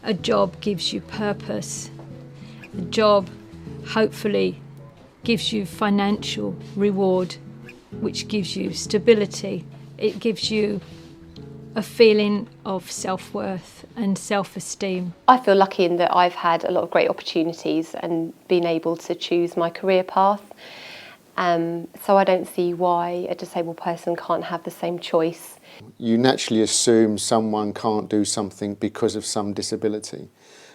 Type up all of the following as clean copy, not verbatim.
A job gives you purpose. A job hopefully gives you financial reward, which gives you stability. It gives you a feeling of self-worth and self-esteem. I feel lucky in that I've had a lot of great opportunities and been able to choose my career path. So I don't see why a disabled person can't have the same choice. You naturally assume someone can't do something because of some disability,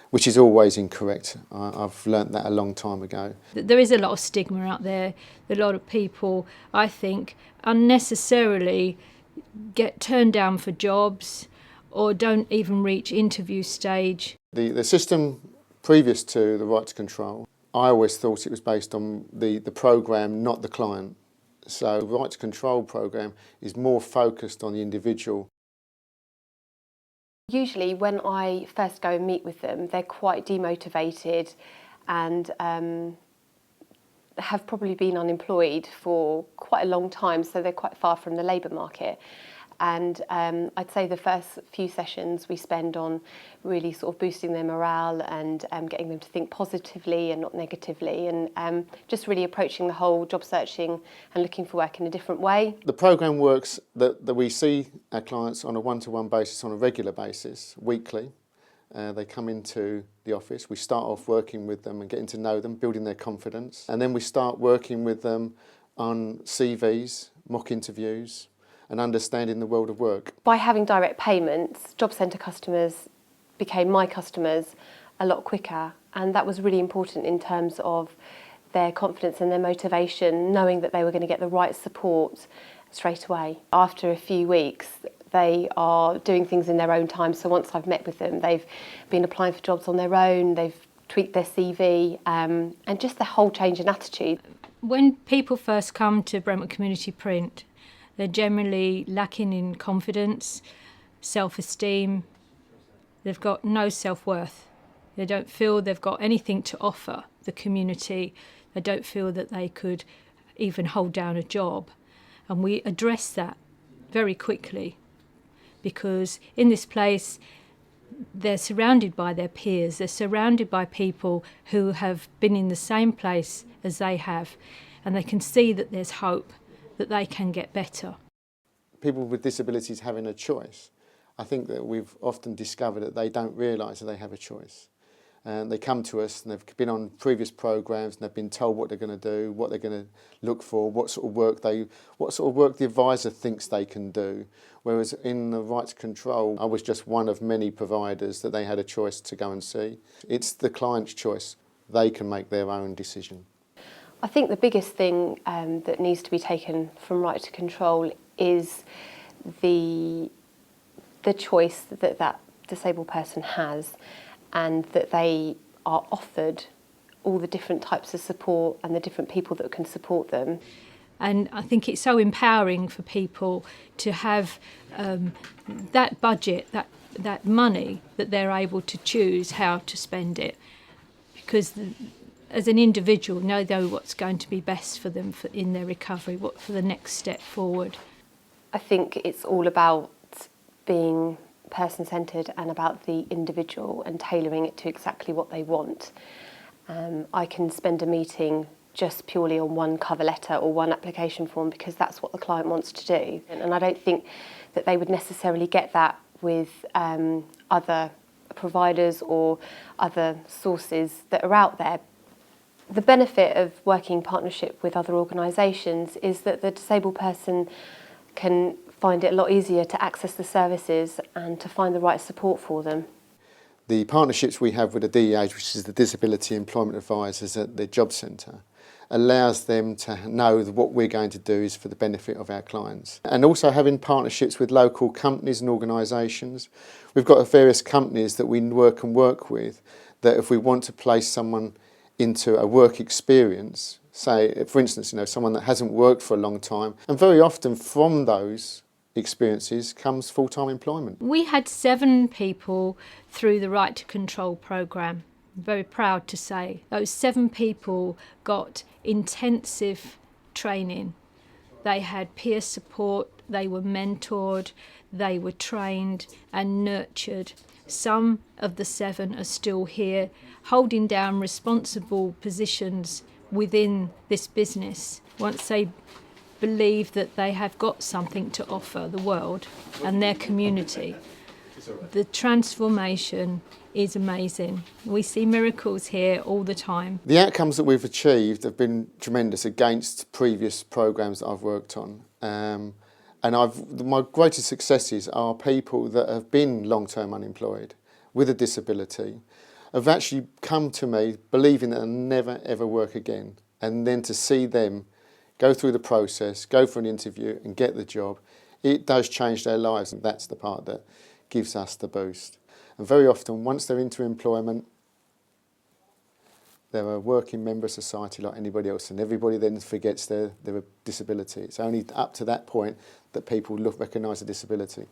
which is always incorrect. I've learnt that a long time ago. There is a lot of stigma out there. A lot of people, I think, unnecessarily get turned down for jobs or don't even reach interview stage. The system previous to the right to control, I always thought it was based on the programme, not the client. So the right to control programme is more focused on the individual. Usually when I first go and meet with them, they're quite demotivated and have probably been unemployed for quite a long time, so they're quite far from the labour market. And I'd say the first few sessions we spend on really sort of boosting their morale and getting them to think positively and not negatively, and just really approaching the whole job searching and looking for work in a different way. The programme works that we see our clients on a one-to-one basis, on a regular basis, weekly. They come into the office, we start off working with them and getting to know them, building their confidence, and then we start working with them on CVs, mock interviews, and understanding the world of work. By having direct payments, job centre customers became my customers a lot quicker, and that was really important in terms of their confidence and their motivation, knowing that they were going to get the right support straight away. After a few weeks, they are doing things in their own time, so once I've met with them, they've been applying for jobs on their own, they've tweaked their CV, and just the whole change in attitude. When people first come to Brentwood Community Print, they're generally lacking in confidence, self-esteem. They've got no self-worth. They don't feel they've got anything to offer the community. They don't feel that they could even hold down a job. And we address that very quickly, because in this place they're surrounded by their peers. They're surrounded by people who have been in the same place as they have, and they can see that there's hope, that they can get better. People with disabilities having a choice. I think that we've often discovered that they don't realise that they have a choice. And they come to us and they've been on previous programmes and they've been told what they're going to do, what they're going to look for, what sort of work the advisor thinks they can do. Whereas in the right to control, I was just one of many providers that they had a choice to go and see. It's the client's choice. They can make their own decision. I think the biggest thing that needs to be taken from right to control is the choice that that disabled person has, and that they are offered all the different types of support and the different people that can support them. And I think it's so empowering for people to have that budget, that money, that they're able to choose how to spend it, because as an individual, know what's going to be best for them in their recovery, what for the next step forward. I think it's all about being person-centred and about the individual and tailoring it to exactly what they want. I can spend a meeting just purely on one cover letter or one application form because that's what the client wants to do. And I don't think that they would necessarily get that with other providers or other sources that are out there. The benefit of working in partnership with other organisations is that the disabled person can find it a lot easier to access the services and to find the right support for them. The partnerships we have with the DEAs, which is the Disability Employment Advisors at the Job Centre, allows them to know that what we're going to do is for the benefit of our clients. And also having partnerships with local companies and organisations. We've got various companies that we work with, that if we want to place someone into a work experience, say, for instance, someone that hasn't worked for a long time, and very often from those experiences comes full-time employment. We had 7 people through the Right to Control programme. I'm very proud to say those 7 people got intensive training. They had peer support, they were mentored, they were trained and nurtured Some of the 7 are still here, holding down responsible positions within this business once they believe that they have got something to offer the world and their community. The transformation is amazing. We see miracles here all the time. The outcomes that we've achieved have been tremendous against previous programmes that I've worked on. My greatest successes are people that have been long-term unemployed with a disability, have actually come to me believing that they'll never ever work again, and then to see them go through the process, go for an interview and get the job, it does change their lives, and that's the part that gives us the boost. And very often, once they're into employment, they're a working member of society like anybody else, and everybody then forgets their disability. It's only up to that point that people recognise a disability.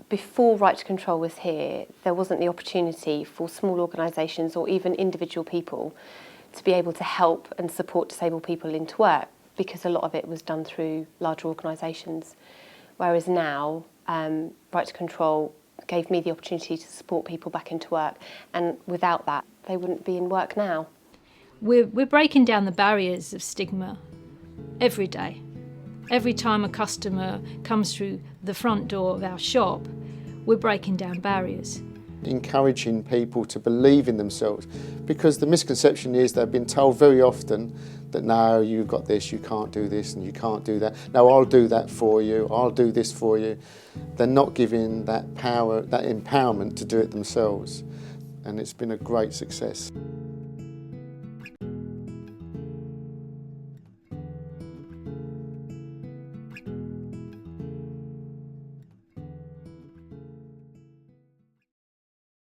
Before Right to Control was here, there wasn't the opportunity for small organisations or even individual people to be able to help and support disabled people into work, because a lot of it was done through larger organisations. Whereas now, Right to Control gave me the opportunity to support people back into work, and without that, they wouldn't be in work now. We're breaking down the barriers of stigma every day. Every time a customer comes through the front door of our shop, we're breaking down barriers. Encouraging people to believe in themselves, because the misconception is they've been told very often that no, you've got this, you can't do this and you can't do that. No, I'll do that for you, I'll do this for you. They're not given that power, that empowerment to do it themselves, and it's been a great success.